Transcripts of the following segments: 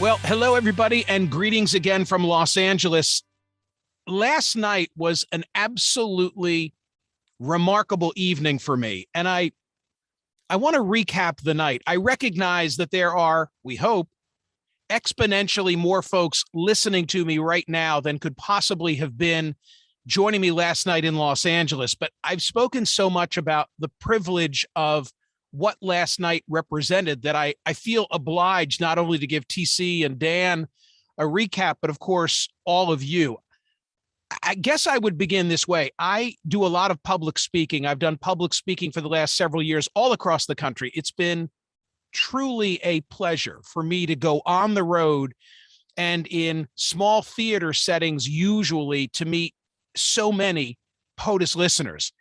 Well, hello, everybody, and greetings again from Los Angeles. Last night was an absolutely remarkable evening for me, and I want to recap the night. I recognize that there are, we hope, exponentially more folks listening to me right now than could possibly have been joining me last night in Los Angeles, but I've spoken so much about the privilege of what last night represented that I feel obliged not only to give TC and Dan a recap, but of course, all of you. I guess I would begin this way. I do a lot of public speaking. I've done public speaking for the last several years all across the country. It's been truly a pleasure for me to go on the road and in small theater settings, usually to meet so many POTUS listeners.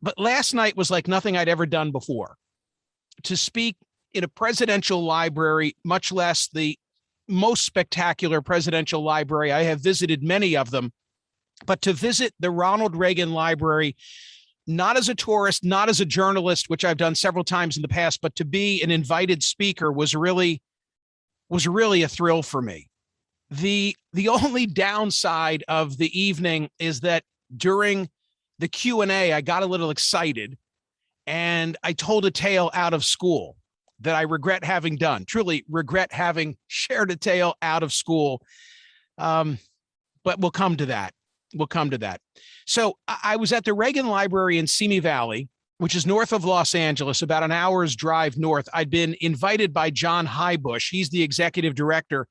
But last night was like nothing I'd ever done before. To speak in a presidential library, much less the most spectacular presidential library. I have visited many of them, but to visit the Ronald Reagan Library, not as a tourist, not as a journalist, which I've done several times in the past, but to be an invited speaker was really a thrill for me. The only downside of the evening is that during the Q&A, I got a little excited and I told a tale out of school that I regret having done, truly regret having shared a tale out of school. But we'll come to that. We'll come to that. So I was at the Reagan Library in Simi Valley, which is north of Los Angeles, about an hour's drive north. I'd been invited by John Highbush. He's the executive director.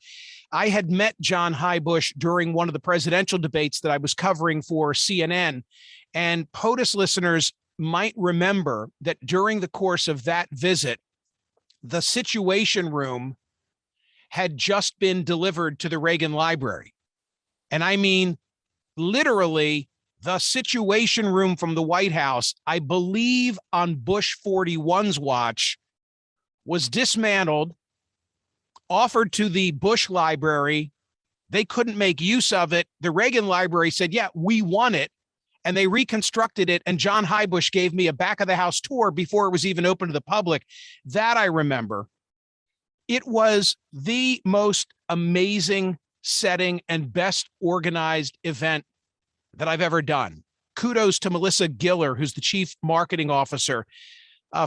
I had met John Highbush during one of the presidential debates that I was covering for CNN. And POTUS listeners might remember that during the course of that visit, the Situation Room had just been delivered to the Reagan Library. And I mean, literally, the Situation Room from the White House, I believe on Bush 41's watch, was dismantled, offered to the Bush Library. They couldn't make use of it. The Reagan Library said, yeah, we want it. And they reconstructed it. And John Highbush gave me a back of the house tour before it was even open to the public. That I remember. It was the most amazing setting and best organized event that I've ever done. Kudos to Melissa Giller, who's the chief marketing officer,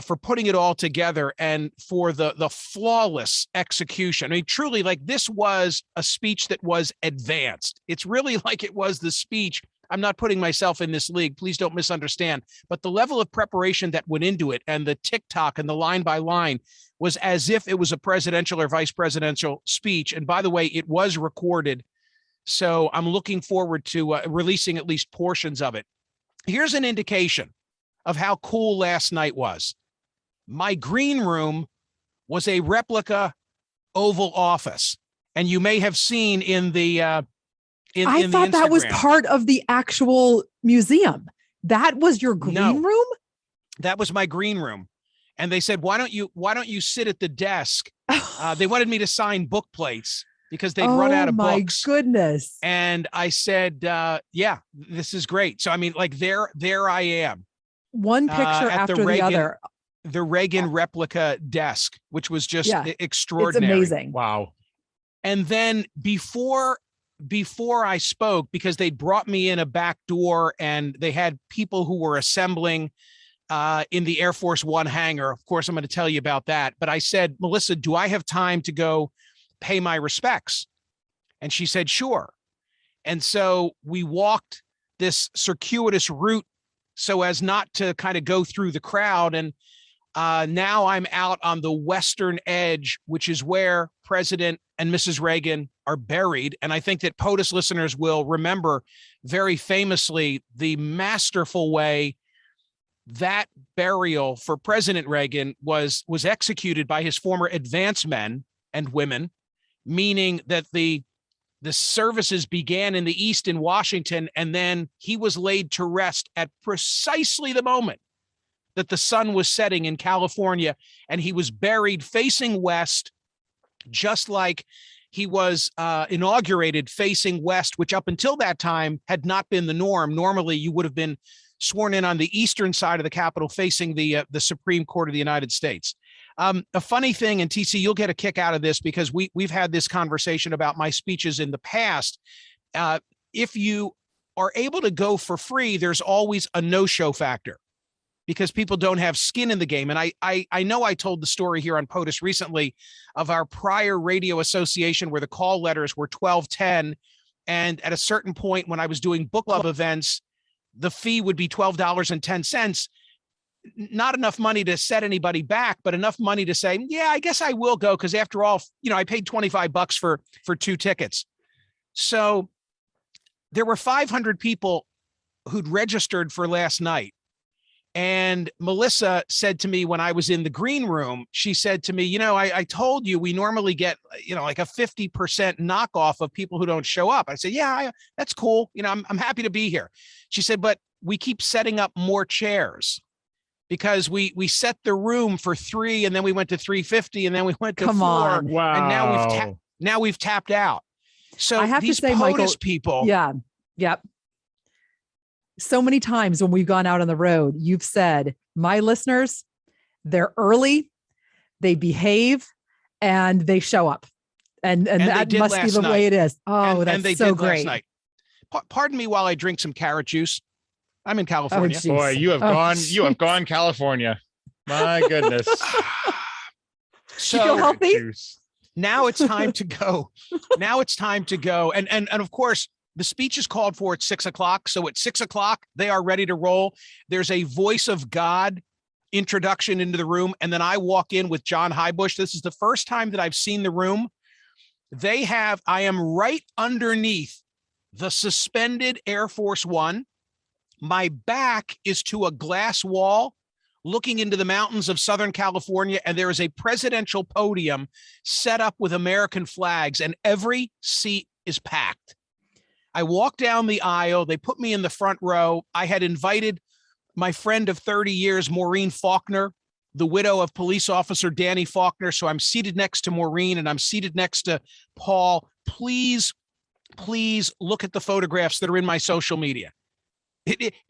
for putting it all together and for the flawless execution. I mean, truly, like, this was a speech that was advanced. It's really like it was the speech. I'm not putting myself in this league. Please don't misunderstand. But the level of preparation that went into it and the TikTok and the line by line was as if it was a presidential or vice presidential speech. And by the way, it was recorded. So I'm looking forward to releasing at least portions of it. Here's an indication of how cool last night was. My green room was a replica Oval Office. And you may have seen in the I thought that was part of the actual museum. That was your green room? That was my green room. And they said, why don't you sit at the desk? They wanted me to sign book plates because they'd run out of books. Oh my goodness. And I said, yeah, this is great. So, I mean, like there I am. One picture after the other. The Reagan replica desk, which was just extraordinary. It's amazing. Wow. And then before I spoke, because they brought me in a back door and they had people who were assembling in the Air Force One hangar. Of course, I'm going to tell you about that. But I said, Melissa, do I have time to go pay my respects? And she said, sure. And so we walked this circuitous route so as not to kind of go through the crowd. And now I'm out on the western edge, which is where President and Mrs. Reagan are buried. And I think that POTUS listeners will remember very famously the masterful way that burial for President Reagan was executed by his former advance men and women, meaning that the services began in the east in Washington, and then he was laid to rest at precisely the moment that the sun was setting in California, and he was buried facing west, just like he was inaugurated facing west, which up until that time had not been the norm. Normally, you would have been sworn in on the eastern side of the Capitol facing the Supreme Court of the United States. A funny thing, and TC, you'll get a kick out of this because we've had this conversation about my speeches in the past. If you are able to go for free, there's always a no-show factor because people don't have skin in the game. And I know I told the story here on POTUS recently of our prior radio association where the call letters were $12.10. And at a certain point when I was doing book club events, the fee would be $12.10. Not enough money to set anybody back, but enough money to say, yeah, I guess I will go. Because after all, I paid $25 for 2 tickets. So there were 500 people who'd registered for last night. And Melissa said to me when I was in the green room, she said to me, I told you we normally get, like a 50% knockoff of people who don't show up. I said, yeah, that's cool. I'm happy to be here. She said, but we keep setting up more chairs because we set the room for 3 and then we went to 350 and then we went to 4. Wow. And now we've tapped out. So I have these to say, POTUS Michael, people. Yeah. Yep. So many times when we've gone out on the road, you've said, my listeners, they're early, they behave, and they show up. And that must be the way it is. Oh, that's they so did great. Last night. Pardon me while I drink some carrot juice. I'm in California. Oh, boy, you have gone California. My goodness. So you feel healthy? Now it's time to go. And of course, the speech is called for at 6:00. So at 6:00, they are ready to roll. There's a voice of God introduction into the room. And then I walk in with John Highbush. This is the first time that I've seen the room. I am right underneath the suspended Air Force One. My back is to a glass wall looking into the mountains of Southern California. And there is a presidential podium set up with American flags and every seat is packed. I walk down the aisle. They put me in the front row. I had invited my friend of 30 years, Maureen Faulkner, the widow of police officer Danny Faulkner. So I'm seated next to Maureen and I'm seated next to Paul. Please look at the photographs that are in my social media.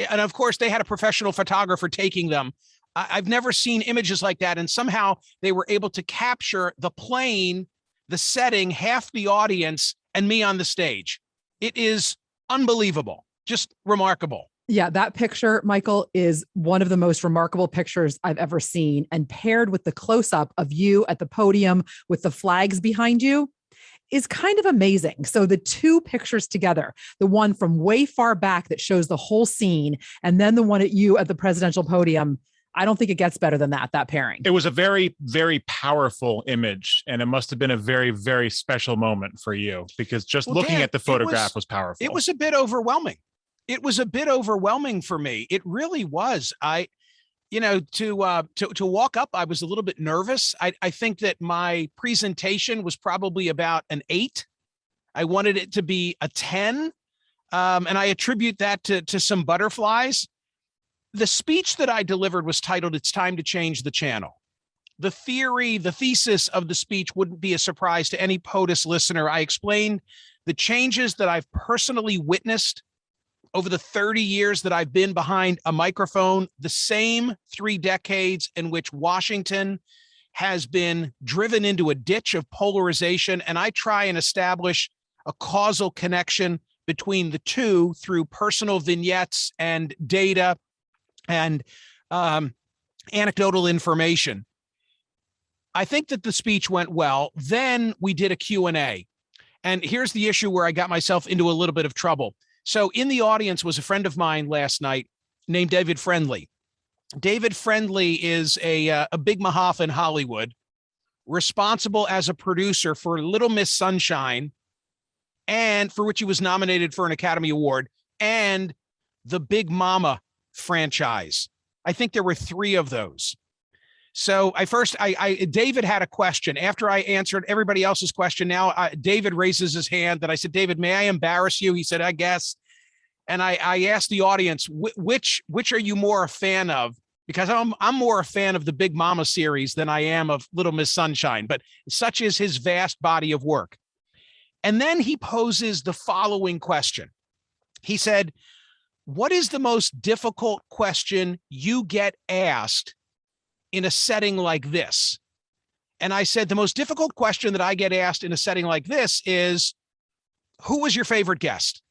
And of course, they had a professional photographer taking them. I've never seen images like that. And somehow they were able to capture the plane, the setting, half the audience, and me on the stage. It is unbelievable, just remarkable. Yeah, that picture, Michael, is one of the most remarkable pictures I've ever seen. And paired with the close-up of you at the podium with the flags behind you is kind of amazing. So the 2 pictures together, the one from way far back that shows the whole scene, and then the one at you at the presidential podium, I don't think it gets better than that pairing. It was a very, very powerful image, and it must have been a very, very special moment for you because just looking at the photograph was powerful. It was a bit overwhelming. It was a bit overwhelming for me. It really was. To walk up, I was a little bit nervous. I think that my presentation was probably about an 8. I wanted it to be a 10. And I attribute that to some butterflies. The speech that I delivered was titled, "It's Time to Change the Channel." The thesis of the speech wouldn't be a surprise to any POTUS listener. I explained the changes that I've personally witnessed over the 30 years that I've been behind a microphone, the same 3 decades in which Washington has been driven into a ditch of polarization. And I try and establish a causal connection between the two through personal vignettes and data and anecdotal information. I think that the speech went well. Then we did a Q&A. And here's the issue where I got myself into a little bit of trouble. So in the audience was a friend of mine last night named David Friendly. David Friendly is a big mahoff in Hollywood, responsible as a producer for Little Miss Sunshine, and for which he was nominated for an Academy Award, and the Big Mama franchise. I think there were 3 of those. So David had a question. After I answered everybody else's question, now David raises his hand. And I said, "David, may I embarrass you?" He said, "I guess." And I asked the audience, which are you more a fan of? Because I'm more a fan of the Big Mama series than I am of Little Miss Sunshine, but such is his vast body of work. And then he poses the following question. He said, "What is the most difficult question you get asked in a setting like this?" And I said, the most difficult question that I get asked in a setting like this is, who was your favorite guest?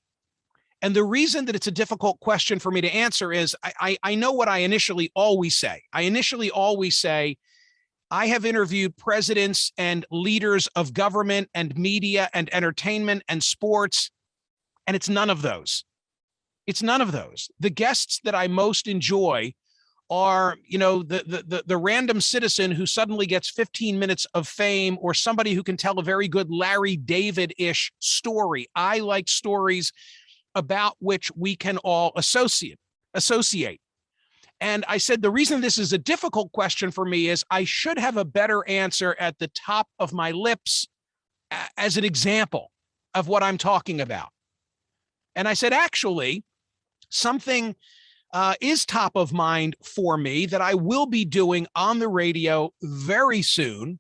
And the reason that it's a difficult question for me to answer is I know what I initially always say. I initially always say, I have interviewed presidents and leaders of government and media and entertainment and sports, and it's none of those. It's none of those. The guests that I most enjoy are, the random citizen who suddenly gets 15 minutes of fame, or somebody who can tell a very good Larry David-ish story. I like stories about which we can all associate. And I said, the reason this is a difficult question for me is I should have a better answer at the top of my lips as an example of what I'm talking about. And I said, actually, something is top of mind for me that I will be doing on the radio very soon.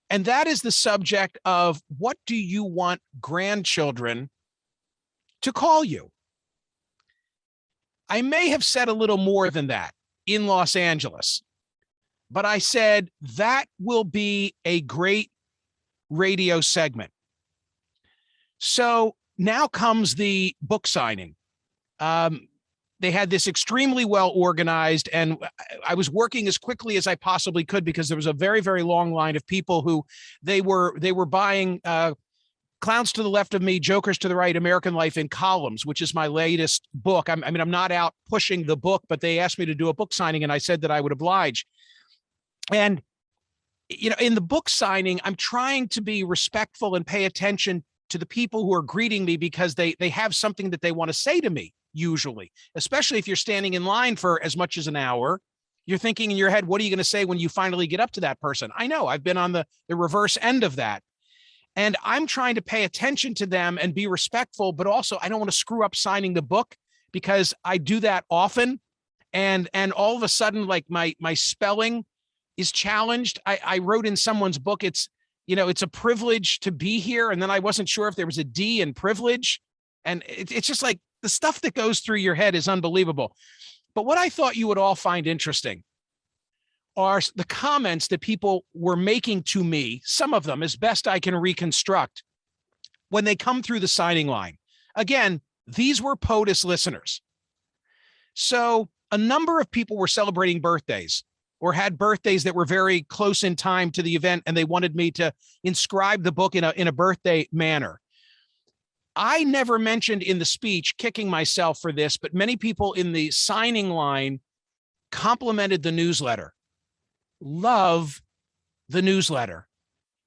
And that is the subject of, what do you want grandchildren to call you? I may have said a little more than that in Los Angeles, but I said that will be a great radio segment. So now comes the book signing. They had this extremely well organized, and I was working as quickly as I possibly could because there was a very, very long line of people who they were buying Clowns to the Left of Me, Jokers to the Right, American Life in Columns, which is my latest book. I'm not out pushing the book, but they asked me to do a book signing, and I said that I would oblige. And, in the book signing, I'm trying to be respectful and pay attention to the people who are greeting me, because they have something that they want to say to me, usually, especially if you're standing in line for as much as an hour. You're thinking in your head, what are you going to say when you finally get up to that person? I know, I've been on the reverse end of that. And I'm trying to pay attention to them and be respectful, but also I don't want to screw up signing the book, because I do that often. And all of a sudden, like my spelling is challenged. I wrote in someone's book, it's a privilege to be here. And then I wasn't sure if there was a D in privilege. And it's just like the stuff that goes through your head is unbelievable. But what I thought you would all find interesting are the comments that people were making to me, some of them as best I can reconstruct, when they come through the signing line. Again, these were POTUS listeners. So a number of people were celebrating birthdays or had birthdays that were very close in time to the event, and they wanted me to inscribe the book in a birthday manner. I never mentioned in the speech, kicking myself for this, but many people in the signing line complimented the newsletter. Love the newsletter,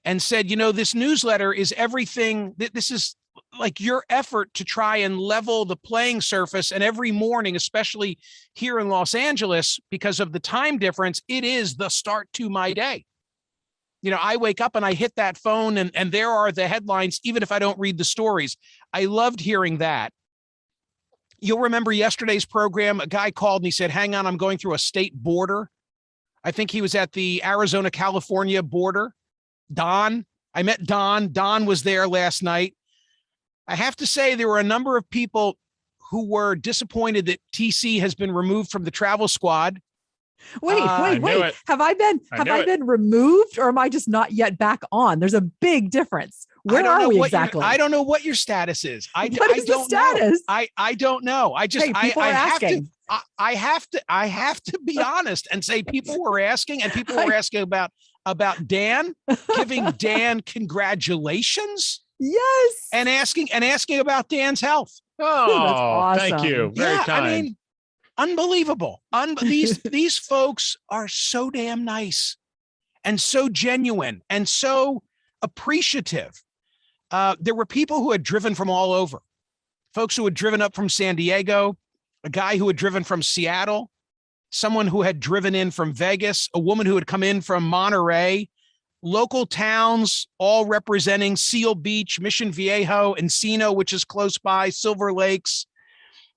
and said, this newsletter is everything. This is like your effort to try and level the playing surface. And every morning, especially here in Los Angeles, because of the time difference, it is the start to my day. I wake up and I hit that phone, and there are the headlines, even if I don't read the stories. I loved hearing that. You'll remember yesterday's program, a guy called and he said, hang on, I'm going through a state border. I think he was at the Arizona-California border. Don, I met Don. Don was there last night. I have to say, there were a number of people who were disappointed that TC has been removed from the travel squad. Wait. Have I been removed, or am I just not yet back on? There's a big difference. Where are we exactly? I don't know what your status is. What is the status? I don't know. I have to be honest and say people were asking, and people were asking about Dan, giving Dan congratulations. Yes. And asking about Dan's health. Oh, that's awesome. Thank you. Very kind. Unbelievable. These folks are so damn nice and so genuine and so appreciative. There were people who had driven from all over, folks who had driven up from San Diego, a guy who had driven from Seattle, someone who had driven in from Vegas, a woman who had come in from Monterey, local towns, all representing Seal Beach, Mission Viejo, Encino, which is close by, Silver Lakes.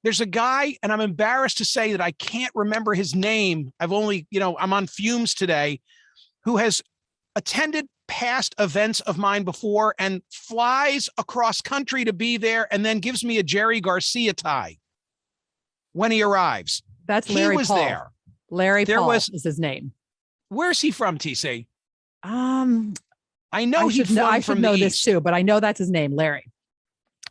There's a guy, and I'm embarrassed to say that I can't remember his name. I'm on fumes today, who has attended past events of mine before and flies across country to be there, and then gives me a Jerry Garcia tie when he arrives. That's Larry Paul. There. Larry Paul is his name. Where's he from, TC? I know he'd flown I from should the know East. this too, but I know that's his name, Larry.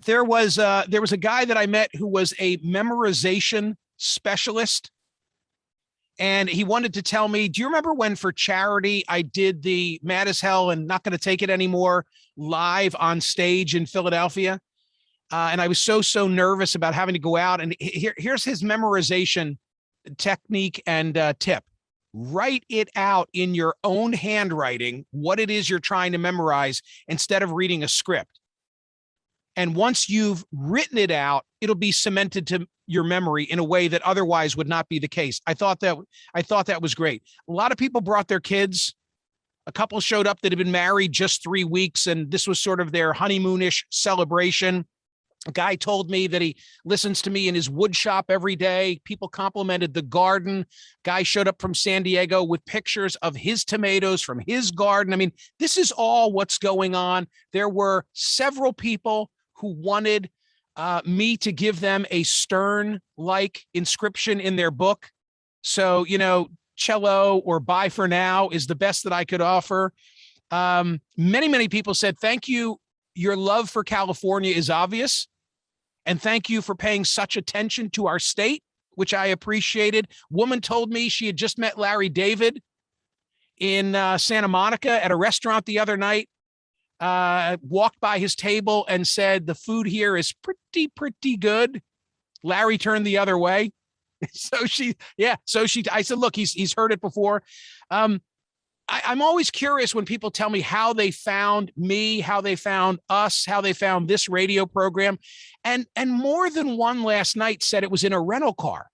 There was a guy that I met who was a memorization specialist. And he wanted to tell me, do you remember when for charity I did the Mad as Hell and Not Going to Take It Anymore live on stage in Philadelphia? And I was so nervous about having to go out. And here's his memorization technique and tip. Write it out in your own handwriting, what it is you're trying to memorize, instead of reading a script. And once you've written it out, it'll be cemented to your memory in a way that otherwise would not be the case. I thought that was great. A lot of people brought their kids. A couple showed up that had been married just 3 weeks, and this was sort of their honeymoonish celebration. A guy told me that he listens to me in his wood shop every day. People complimented the garden. Guy showed up from San Diego with pictures of his tomatoes from his garden. I mean, this is all what's going on. There were several people who wanted me to give them a Stern-like inscription in their book. So, cello or bye for now is the best that I could offer. Many people said, thank you. Your love for California is obvious. And thank you for paying such attention to our state, which I appreciated. Woman told me she had just met Larry David in Santa Monica at a restaurant the other night. Walked by his table and said, the food here is pretty good. Larry turned the other way. I said, look, he's heard it before. I'm always curious when people tell me how they found me, how they found us, how they found this radio program. And more than one last night said it was in a rental car,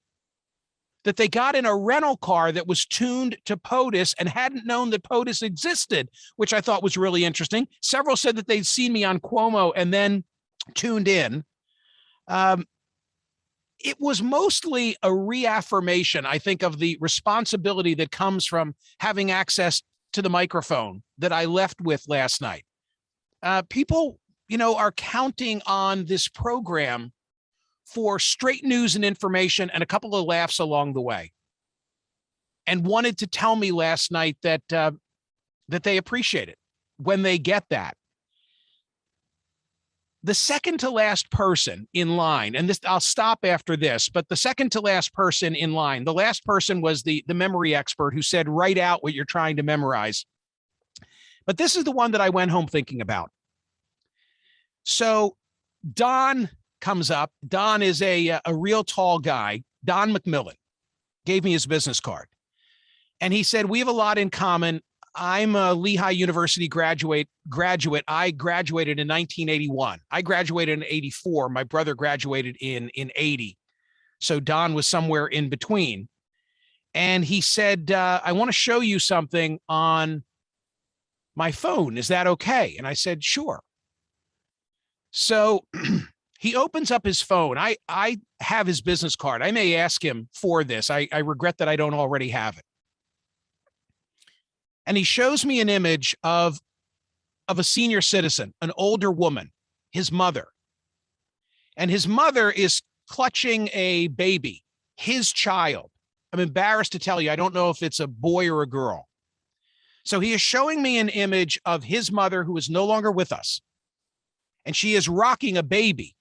that they got in a rental car that was tuned to POTUS and hadn't known that POTUS existed, which I thought was really interesting. Several said that they'd seen me on Cuomo and then tuned in. It was mostly a reaffirmation, I think, of the responsibility that comes from having access to the microphone that I left with last night. People, are counting on this program for straight news and information and a couple of laughs along the way, and wanted to tell me last night that they appreciate it when they get that. The second to last person in line, and this, I'll stop after this, but the second to last person in line, the last person was the memory expert who said, write out what you're trying to memorize. But this is the one that I went home thinking about. So Don comes up. Don is a real tall guy. Don McMillan gave me his business card. And he said, we have a lot in common. I'm a Lehigh University graduate. I graduated in 1981. I graduated in 84. My brother graduated in 80. So Don was somewhere in between. And he said, I want to show you something on my phone. Is that okay? And I said, sure. So he opens up his phone. I have his business card. I may ask him for this. I regret that I don't already have it. And he shows me an image of a senior citizen, an older woman, his mother. And his mother is clutching a baby, his child. I'm embarrassed to tell you, I don't know if it's a boy or a girl. So he is showing me an image of his mother who is no longer with us. And she is rocking a baby,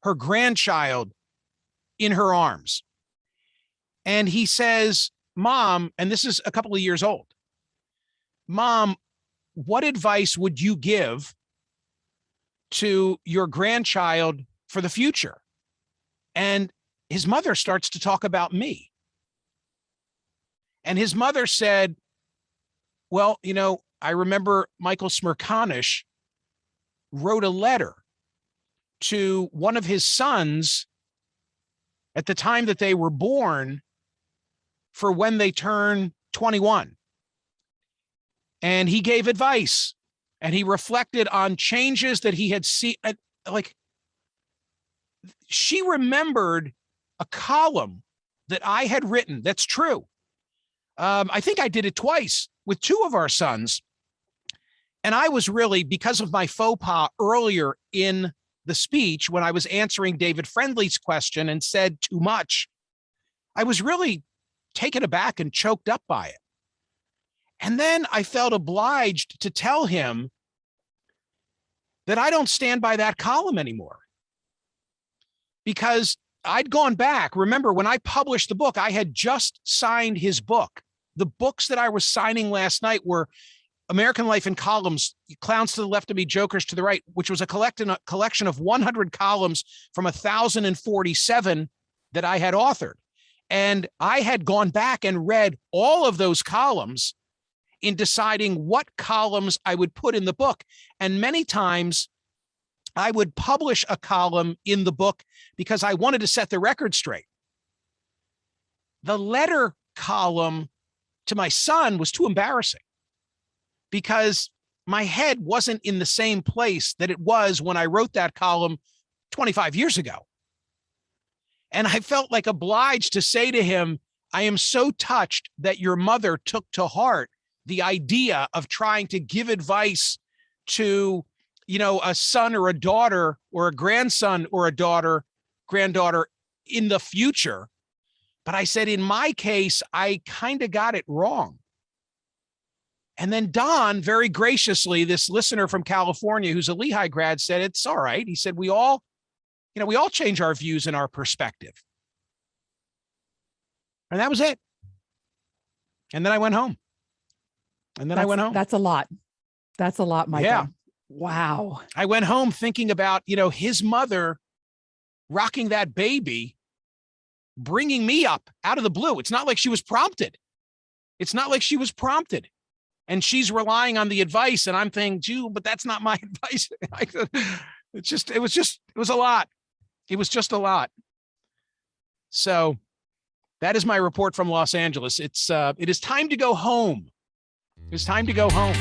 her grandchild, in her arms. And he says, Mom, and this is a couple of years old, Mom, what advice would you give to your grandchild for the future? And his mother starts to talk about me. And his mother said, well, I remember Michael Smerconish wrote a letter to one of his sons at the time that they were born for when they turn 21. And he gave advice, and he reflected on changes that he had seen. She remembered a column that I had written. That's true. I think I did it twice with two of our sons. And I was really, because of my faux pas earlier in the speech, when I was answering David Friendly's question and said too much, I was really taken aback and choked up by it. And then I felt obliged to tell him that I don't stand by that column anymore, because I'd gone back. Remember, when I published the book, I had just signed his book. The books that I was signing last night were American Life in Columns, Clowns to the Left of Me, Jokers to the Right, which was a collection of 100 columns from 1,047 that I had authored. And I had gone back and read all of those columns in deciding what columns I would put in the book. And many times I would publish a column in the book because I wanted to set the record straight. The letter column to my son was too embarrassing because my head wasn't in the same place that it was when I wrote that column 25 years ago. And I felt like obliged to say to him, I am so touched that your mother took to heart the idea of trying to give advice to, a son or a daughter or a grandson or a granddaughter in the future. But I said, in my case, I kind of got it wrong. And then Don, very graciously, this listener from California who's a Lehigh grad, said, it's all right. He said, we all change our views and our perspective. And that was it. And then I went home. That's a lot. That's a lot, Michael. Yeah. Wow. I went home thinking about, his mother rocking that baby, bringing me up out of the blue. It's not like she was prompted. And she's relying on the advice. And I'm thinking, but that's not my advice. It was a lot. It was just a lot. So that is my report from Los Angeles. It is time to go home. It's time to go home.